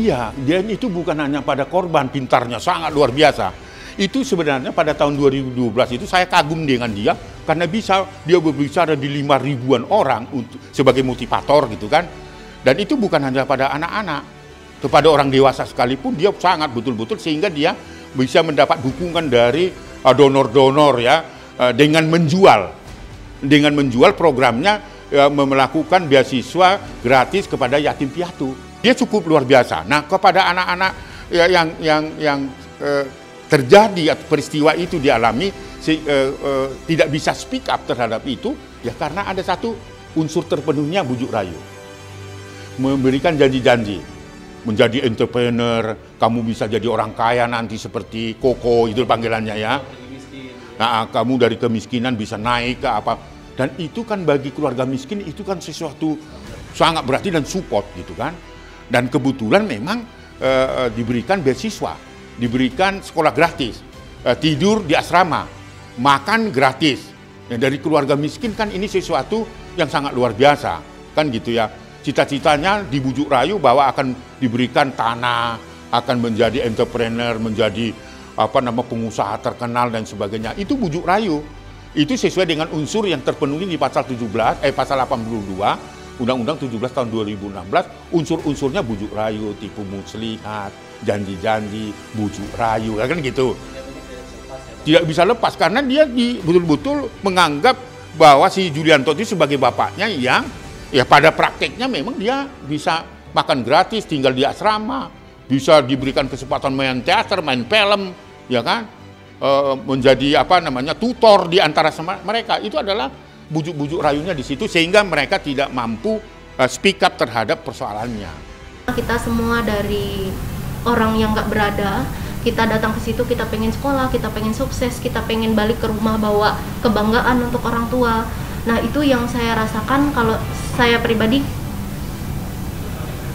Iya, dan itu bukan hanya pada korban, pintarnya sangat luar biasa. Itu sebenarnya pada tahun 2012 itu saya kagum dengan dia karena dia berbicara di 5.000-an orang sebagai motivator gitu kan. Dan itu bukan hanya pada anak-anak, kepada orang dewasa sekalipun dia sangat betul-betul, sehingga dia bisa mendapat dukungan dari donor-donor ya, dengan menjual programnya, melakukan beasiswa gratis kepada yatim piatu. Dia cukup luar biasa. Nah, kepada anak-anak yang terjadi atau peristiwa itu dialami tidak bisa speak up terhadap itu, ya karena ada satu unsur terpenuhnya bujuk rayu, memberikan janji-janji, menjadi entrepreneur, kamu bisa jadi orang kaya nanti seperti Koko itu panggilannya ya. Nah, kamu dari kemiskinan bisa naik ke apa, dan itu kan bagi keluarga miskin itu kan sesuatu sangat berarti dan support gitu kan. Dan kebetulan memang diberikan beasiswa, diberikan sekolah gratis, tidur di asrama, makan gratis. Nah, dari keluarga miskin kan ini sesuatu yang sangat luar biasa kan gitu ya. Cita-citanya dibujuk rayu bahwa akan diberikan tanah, akan menjadi entrepreneur, menjadi pengusaha terkenal dan sebagainya. Itu bujuk rayu. Itu sesuai dengan unsur yang terpenuhi di pasal 82 Undang-Undang 17 tahun 2016, unsur-unsurnya bujuk rayu, tipu muslihat, janji-janji, bujuk rayu, kan gitu. Tidak bisa lepas karena dia betul-betul menganggap bahwa si Julianto itu sebagai bapaknya yang ya pada prakteknya memang dia bisa makan gratis, tinggal di asrama, bisa diberikan kesempatan main teater, main film, ya kan, menjadi tutor di antara mereka. Itu adalah bujuk-bujuk rayunya di situ, sehingga mereka tidak mampu speak up terhadap persoalannya. Kita semua dari orang yang nggak berada, kita datang ke situ, kita pengen sekolah, kita pengen sukses, kita pengen balik ke rumah bawa kebanggaan untuk orang tua. Nah, itu yang saya rasakan. Kalau saya pribadi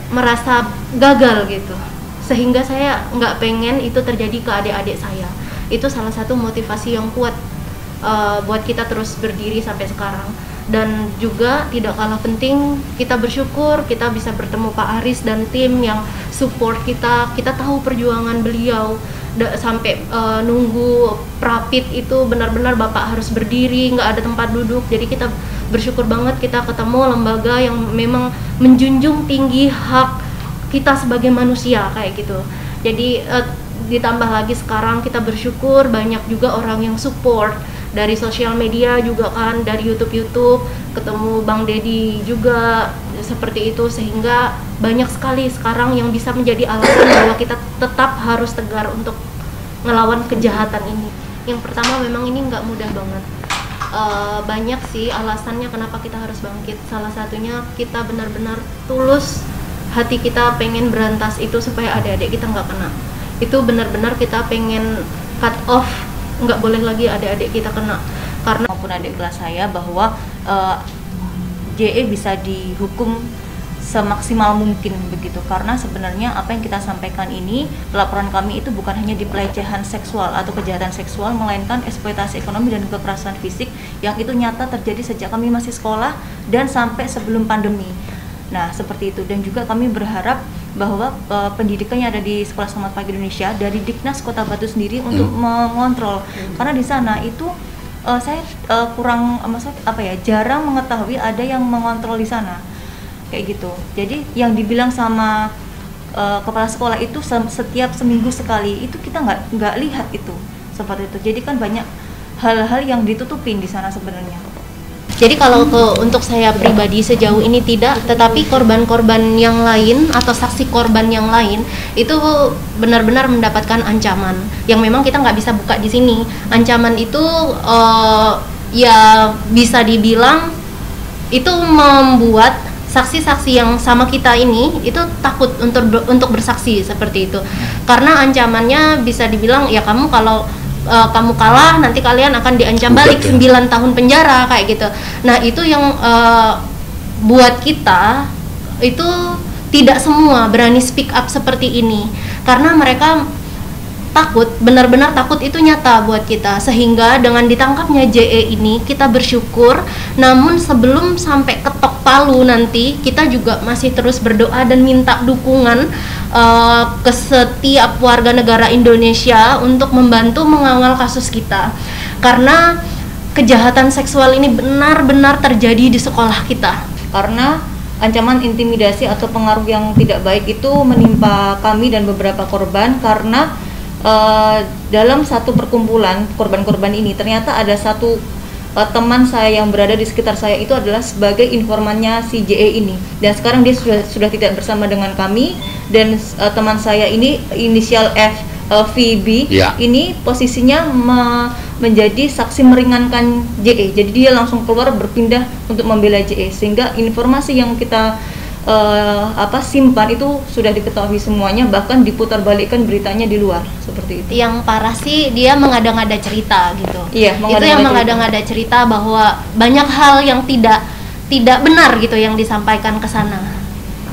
merasa gagal gitu, sehingga saya nggak pengen itu terjadi ke adik-adik saya. Itu salah satu motivasi yang kuat buat kita terus berdiri sampai sekarang. Dan juga tidak kalah penting, kita bersyukur kita bisa bertemu Pak Aris dan tim yang support kita. Kita tahu perjuangan beliau sampai nunggu prapit itu benar-benar Bapak harus berdiri, nggak ada tempat duduk. Jadi kita bersyukur banget kita ketemu lembaga yang memang menjunjung tinggi hak kita sebagai manusia kayak gitu. Jadi ditambah lagi sekarang kita bersyukur banyak juga orang yang support dari sosial media juga kan, dari YouTube, ketemu Bang Deddy juga seperti itu, sehingga banyak sekali sekarang yang bisa menjadi alasan bahwa kita tetap harus tegar untuk ngelawan kejahatan ini. Yang pertama memang ini nggak mudah banget. Banyak sih alasannya kenapa kita harus bangkit. Salah satunya kita benar-benar tulus hati kita pengen berantas itu supaya adik-adik kita nggak kena. Itu benar-benar kita pengen cut off, nggak boleh lagi adik-adik kita kena. Karena maupun adik kelas saya bahwa JE bisa dihukum semaksimal mungkin begitu, karena sebenarnya apa yang kita sampaikan ini, pelaporan kami itu bukan hanya di pelecehan seksual atau kejahatan seksual, melainkan eksploitasi ekonomi dan kekerasan fisik yang itu nyata terjadi sejak kami masih sekolah dan sampai sebelum pandemi. Nah, seperti itu. Dan juga kami berharap bahwa pendidikan yang ada di Sekolah Selamat Pagi Indonesia dari Diknas Kota Batu sendiri untuk mengontrol, karena di sana itu saya kurang jarang mengetahui ada yang mengontrol di sana kayak gitu. Jadi yang dibilang sama kepala sekolah itu setiap seminggu sekali itu kita nggak lihat itu seperti itu. Jadi kan banyak hal-hal yang ditutupin di sana sebenarnya. Jadi kalau untuk saya pribadi sejauh ini tidak, tetapi korban-korban yang lain atau saksi korban yang lain itu benar-benar mendapatkan ancaman yang memang kita nggak bisa buka di sini. Ancaman itu ya bisa dibilang itu membuat saksi-saksi yang sama kita ini itu takut untuk bersaksi seperti itu. Karena ancamannya bisa dibilang ya kamu kalau kamu kalah nanti kalian akan diancam balik 9 tahun penjara kayak gitu. Nah, itu yang buat kita itu tidak semua berani speak up seperti ini, karena mereka takut, benar-benar takut itu nyata buat kita, sehingga dengan ditangkapnya JE ini kita bersyukur. Namun sebelum sampai ketok palu nanti, kita juga masih terus berdoa dan minta dukungan ke setiap warga negara Indonesia untuk membantu mengawal kasus kita, karena kejahatan seksual ini benar-benar terjadi di sekolah kita. Karena ancaman intimidasi atau pengaruh yang tidak baik itu menimpa kami dan beberapa korban, karena dalam satu perkumpulan korban-korban ini ternyata ada satu teman saya yang berada di sekitar saya itu adalah sebagai informannya si JE ini, dan sekarang dia sudah tidak bersama dengan kami. Dan teman saya ini inisial FVB ini posisinya menjadi saksi meringankan JE, jadi dia langsung keluar berpindah untuk membela JE, sehingga informasi yang kita simpan itu sudah diketahui semuanya, bahkan diputarbalikkan beritanya di luar seperti itu. Yang parah sih dia mengada-ngada cerita gitu. Iya, itu yang mengada-ngada cerita bahwa banyak hal yang tidak benar gitu yang disampaikan ke sana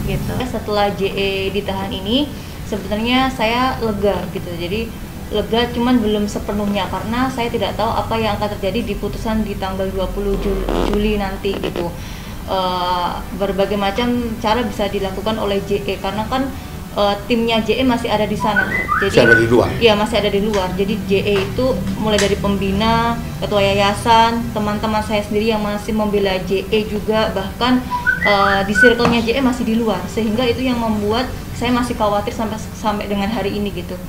gitu. Setelah JE ditahan ini sebenarnya saya lega gitu. Jadi lega, cuman belum sepenuhnya karena saya tidak tahu apa yang akan terjadi di putusan di tanggal 20 Juli nanti gitu. Berbagai macam cara bisa dilakukan oleh JE karena kan timnya JE masih ada di sana. Jadi masih ada di luar. Iya, masih ada di luar. Jadi JE itu mulai dari pembina, ketua yayasan, teman-teman saya sendiri yang masih membela JE juga, bahkan di circle-nya JE masih di luar, sehingga itu yang membuat saya masih khawatir sampai dengan hari ini gitu.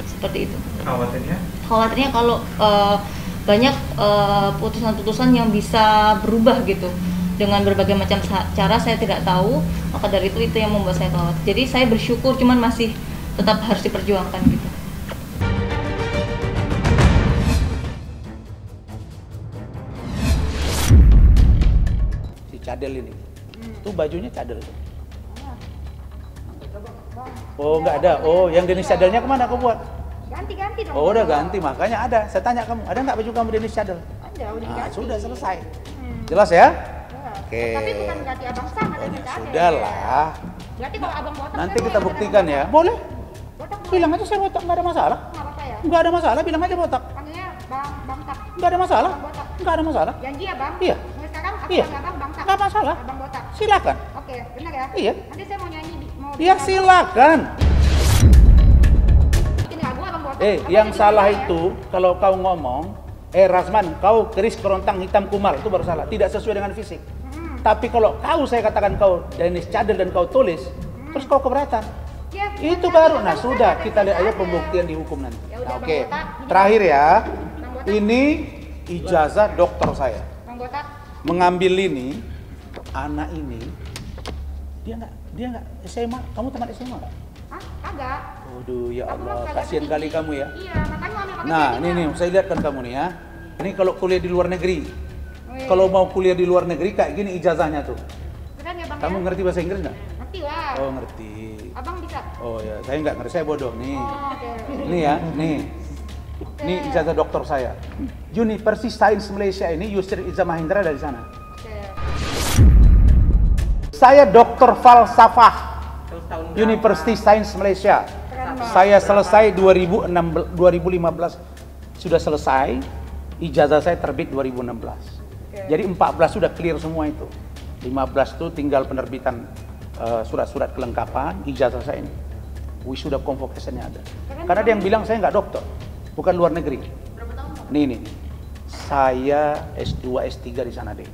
Seperti itu. Khawatirnya kalau banyak putusan-putusan yang bisa berubah gitu dengan berbagai macam cara, saya tidak tahu. Maka dari itu yang membuat saya khawatir. Jadi saya bersyukur, cuman masih tetap harus diperjuangkan gitu. Si cadel ini tuh bajunya cadel tuh. Oh nggak ada. Oh yang Denis cadelnya kemana kau buat? Ganti dong. Oh udah ganti, makanya ada. Saya tanya kamu, ada nggak baju kamu Denis cadel? Ada, udah Nah, diganti. sudah selesai. Jelas ya? Oke. Tapi bukan ganti abang Sam, ada ganti ada. Sudah lah. Berarti kalau abang botak Nanti saya kita boleh buktikan ya. Boleh. Botak boleh. Bilang aja saya botak, nggak ada masalah. Nggak apa-apa ya. Nggak ada masalah, bilang aja botak. Panggilnya Bang Tak. Nggak ada masalah. Abang botak. Nggak ada masalah. Janji ya Bang? Iya. Mulai sekarang aku Iya. panggil Abang Bang Tak. Nggak masalah. Abang botak. Silakan. Oke, benar ya? Iya. Nanti saya mau nyanyi mau Ya silakan. bikin lagu Abang botak. Abang Yang jadi salah ya. itu kalau kau ngomong, Rasman, kau keris kerontang hitam kumar, itu baru salah. Tidak sesuai dengan fisik. Tapi kalau kau saya katakan kau Denis cadel dan kau tulis, terus kau keberatan. Ya, Itu bukan baru. ganti, Nah Abang sudah, botak, kita lihat aja ganti pembuktian di hukum nanti. Ya udah, Nah, Bang oke. Botak. Terakhir ya, Bang Botak. ini ijazah dokter saya. Bang botak. Mengambil ini, anak ini, dia nggak SMA. Kamu teman SMA nggak? Hah? Kagak. Waduh, ya Aku Allah, kagak kasihan tinggi. kali kamu ya. Iya, makanya ambil pakai Nah, ini, nih, Bang. saya lihatkan kamu nih ya. Ini kalau kuliah di luar negeri. Wih, Kalau mau kuliah di luar negeri kayak gini ijazahnya tuh. keren ya Bang Kamu ya? ngerti bahasa Inggris nggak? Ngerti lah. Oh ngerti. Abang bisa? Oh ya, saya nggak ngerti, saya bodoh nih. Oh, oke. Ini ya, nih. Ini ijazah dokter saya. University Sains Malaysia ini Yusri Izzah Mahendra dari sana. Oke. Saya dokter falsafah University Sains Malaysia. Keren Bang. Saya selesai 2015 sudah selesai. Ijazah saya terbit 2016. Jadi 14 sudah clear semua itu. 15 itu tinggal penerbitan surat-surat kelengkapan ijazah saya ini. Wisuda convocation-nya ada. Karena dia yang bilang saya nggak dokter, bukan luar negeri. Nih. Saya S2, S3 di sana deh.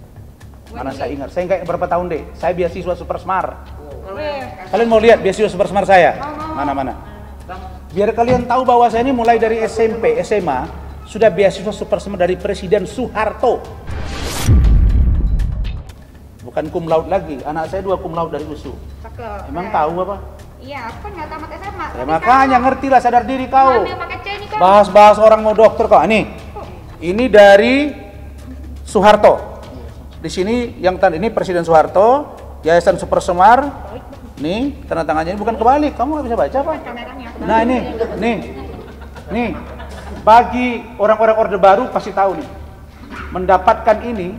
Mana saya ingat, saya nggak berapa tahun deh. Saya beasiswa Super Smart. Kalian mau lihat beasiswa Super Smart saya? Mana? Biar kalian tahu bahwa saya ini mulai dari SMP, SMA sudah beasiswa Super Smart dari Presiden Soeharto. Bukan cum laude lagi, anak saya 2 cum laude dari USU. Cakep. Emang Keren. tahu apa? Iya, aku kan nggak tamat SMA. Ya makanya ngertilah, sadar diri kau. Ambil pakai C ini kan. Bahas-bahas orang mau dokter kok. Ini dari Soeharto. Di sini yang tanda ini Presiden Soeharto, Yayasan Super Semar. Nih, tanda tangannya ini bukan kebalik. Kamu nggak bisa baca apa? Kameranya. Nah ini, nih. Bagi orang-orang Orde Baru pasti tahu nih. Mendapatkan ini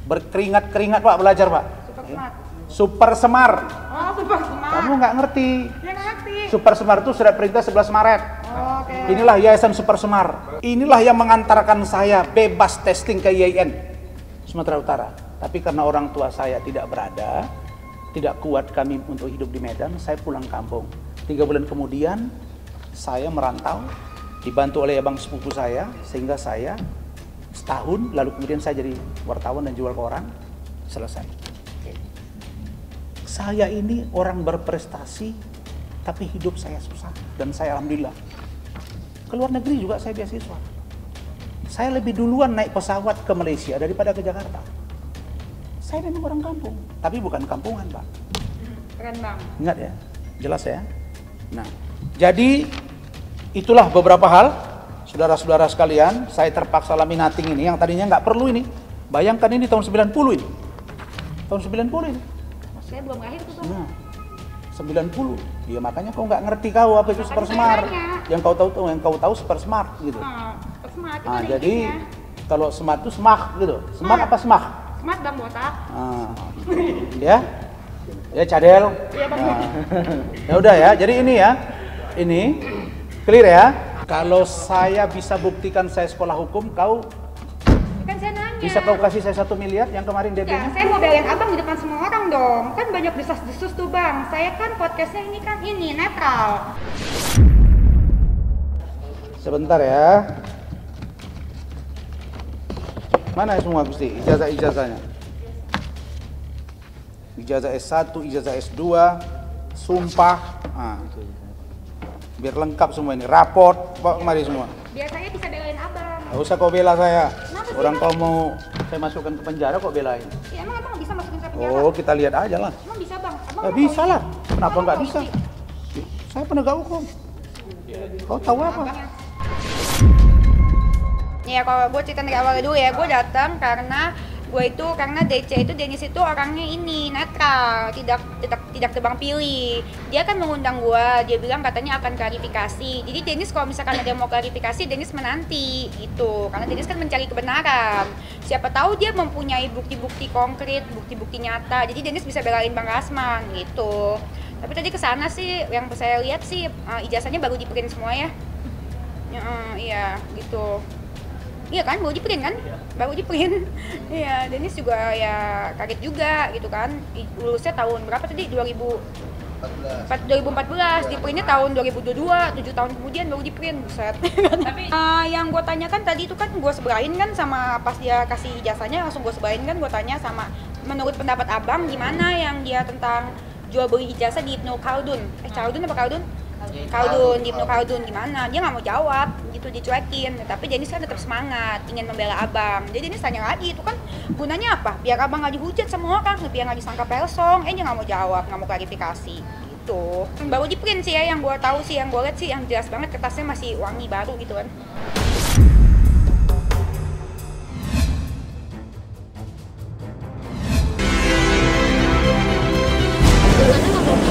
berkeringat-keringat Pak belajar Pak. Super smart. Super Semar. Oh, super smart. Kamu nggak ngerti. Ya ngerti. sih? Super Semar itu surat perintah 11 Maret. Oke. Inilah Yayasan Super Semar. Inilah yang mengantarkan saya bebas testing ke IAIN Sumatera Utara. Tapi karena orang tua saya tidak berada, tidak kuat kami untuk hidup di Medan, saya pulang kampung. 3 bulan kemudian saya merantau, dibantu oleh abang sepupu saya, sehingga saya setahun, lalu kemudian saya jadi wartawan dan jual koran, selesai. Saya ini orang berprestasi, tapi hidup saya susah. Dan saya alhamdulillah, ke luar negeri juga saya beasiswa. Saya lebih duluan naik pesawat ke Malaysia daripada ke Jakarta. Saya memang orang kampung, tapi bukan kampungan, Pak. Keren bang. Ingat ya, jelas ya. Nah, jadi itulah beberapa hal, saudara-saudara sekalian, saya terpaksa laminating ini, yang tadinya nggak perlu ini. Bayangkan ini tahun 90 ini. Tahun 90 ini. Saya belum lahir tuh bang. Nah, 90. Ya makanya kau nggak ngerti kau apa itu Super Smart. Yang kau tahu Super Smart gitu. Smart itu Nah, ada jadi intinya. kalau smart itu smart gitu. Smart apa smart? Smart bang botak. Ya. Ya cadel. Iya bang. Ya udah ya. Jadi ini ya. Ini clear ya. Kalau saya bisa buktikan saya sekolah hukum, kau Kan saya nanya. bisa kau kasih saya 1 miliar yang kemarin Ya, DP-nya? saya mau belain abang di depan semua orang dong. Kan banyak desas-desus tuh bang. Saya kan podcastnya ini kan ini netral. Sebentar ya. Mana semua Gusti ijazah-ijazahnya? Ijazah S1, ijazah S2, sumpah. Biar lengkap semua ini. Raport, bawa kemari semua. Biar saya bisa belain abang. Gak usah kau bela saya. Kenapa sih, Orang Bang? kau mau saya masukkan ke penjara kok belain. Ya emang abang bisa masukin saya penjara? Oh, kita lihat aja lah. Emang bisa bang? Abang Nah, mau bisa tahu lah. isi? Kenapa Abang nggak tahu bisa? isi? Saya penegak hukum. Kau tahu apa? Abang ya kalau gue cerita dari awal dulu ya, gue datang karena DC itu Dennis itu orangnya ini netral, tidak tebang pilih. Dia kan mengundang gue, dia bilang katanya akan klarifikasi. Jadi Dennis kalau misalkan ada mau klarifikasi, Dennis menanti gitu. Karena Dennis kan mencari kebenaran. Siapa tahu dia mempunyai bukti-bukti konkret, bukti-bukti nyata. Jadi Dennis bisa belain Bang Rasman gitu. Tapi tadi kesana sih, yang saya lihat sih ijazahnya baru di-print semua ya. Iya gitu. Iya kan, baru di-print kan? Baru di-print. Iya, Dennis juga ya kaget juga gitu kan. Lulusnya tahun berapa tadi? 2014, di-printnya tahun 2022, 7 tahun kemudian baru di-print. Buset. Tapi yang gue tanyakan tadi itu kan gue sebelain kan sama pas dia kasih ijazahnya, langsung gue sebelain kan, gue tanya sama menurut pendapat abang gimana yang dia tentang jual beli ijazah di Ibnu Khaldun. Khaldun apa Khaldun? Khaldun, di Ibnu Khaldun gimana? Dia nggak mau jawab, gitu dicuekin. Tapi Dennis kan tetap semangat, ingin membela abang. Jadi Dennis tanya lagi, itu kan gunanya apa? Biar abang nggak dihujat sama orang, biar nggak disangka pelsong. Dia nggak mau jawab, nggak mau klarifikasi. Gitu. Baru di print sih ya, yang gue tahu sih, yang gue lihat sih, yang jelas banget kertasnya masih wangi baru gitu kan.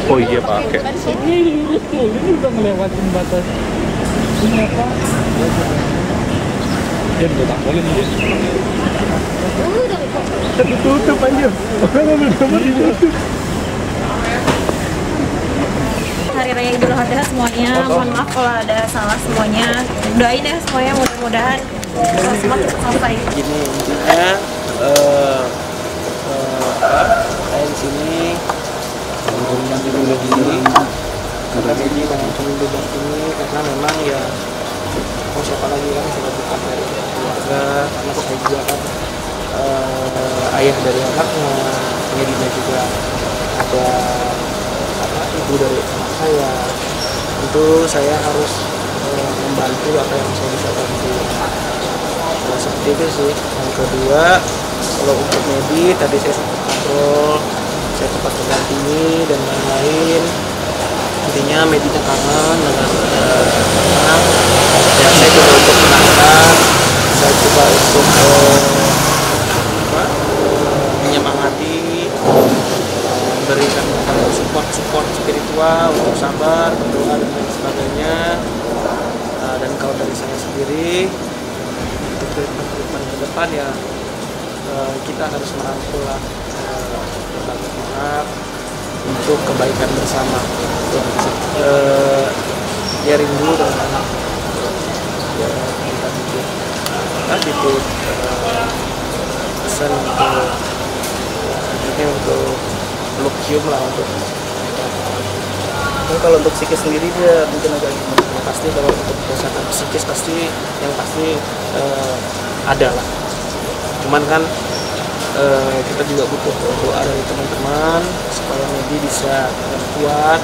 Oh iya pakai. Ini udah ngelewatin batas. Ini apa? Ya udah tak boleh nih. Tutup aja. Orang udah ditutup. Hari Raya Idul Adha semuanya, mohon maaf kalau ada salah semuanya. Doain ya semuanya, mudah-mudahan semua cepat selesai. Gini intinya saya di sini memberikan ideologi karena ini mengancam bebas ini karena memang ya mau siapa lagi kan sudah bukan dari keluarga, karena saya juga kan ayah dari anaknya, Medina juga ada ibu dari anak saya. Tentu saya harus membantu apa yang saya bisa bantu. Nah, seperti itu sih. Yang kedua, kalau untuk Medi tadi saya sempat kontrol, saya sempat mendampingi dan lain-lain. Intinya Medinya kangen dengan anak. Ya, saya coba untuk menangkan, saya coba untuk menyemangati, memberikan support spiritual untuk sabar, berdoa dan lain sebagainya. Dan kalau dari saya sendiri untuk treatment ke depan ya kita harus merangkul berbagai pihak untuk kebaikan bersama. saya rindu dengan ya kita bikin attitude pesan untuk ini untuk peluk cium lah untuk kalau untuk psikis sendiri dia mungkin agak gimana? Pasti kalau untuk kesehatan psikis pasti yang pasti ada lah. Cuman kan kita juga butuh doa dari teman-teman supaya Medi bisa kuat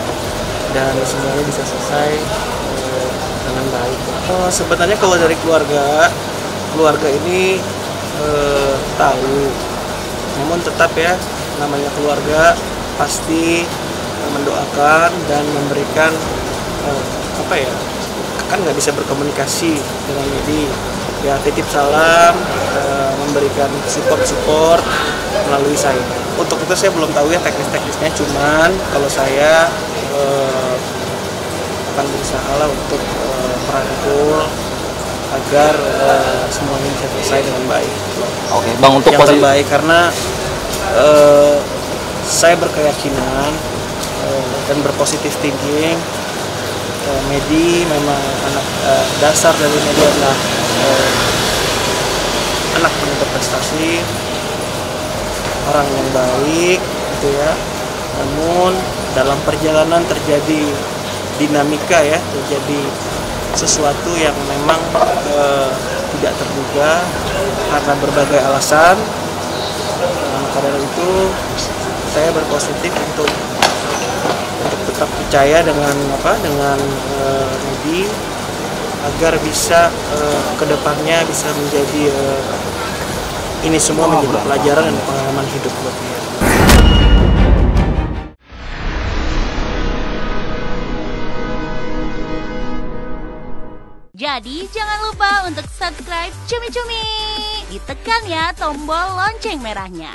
dan semuanya bisa selesai dengan baik. Sebenarnya kalau dari keluarga ini tahu, namun tetap ya namanya keluarga pasti mendoakan dan memberikan kan nggak bisa berkomunikasi dengan Medi ya, titip salam, memberikan support melalui saya. Untuk itu saya belum tahu ya teknis-teknisnya, cuman kalau saya akan berusaha lah untuk merangkul agar semuanya bisa selesai dengan baik. Oke, Bang, untuk yang terbaik karena saya berkeyakinan dan berpositif thinking. Medi memang anak dasar dari Medi adalah anak penuh berprestasi, orang yang baik gitu ya. Namun dalam perjalanan terjadi dinamika ya, terjadi sesuatu yang memang tidak terduga karena berbagai alasan. Maka dari itu saya berpositif untuk tetap percaya dengan Medi agar bisa kedepannya bisa menjadi ini semua menjadi pelajaran dan pengalaman hidup buat dia. Jadi jangan lupa untuk subscribe Cumi Cumi. Ditekan ya tombol lonceng merahnya.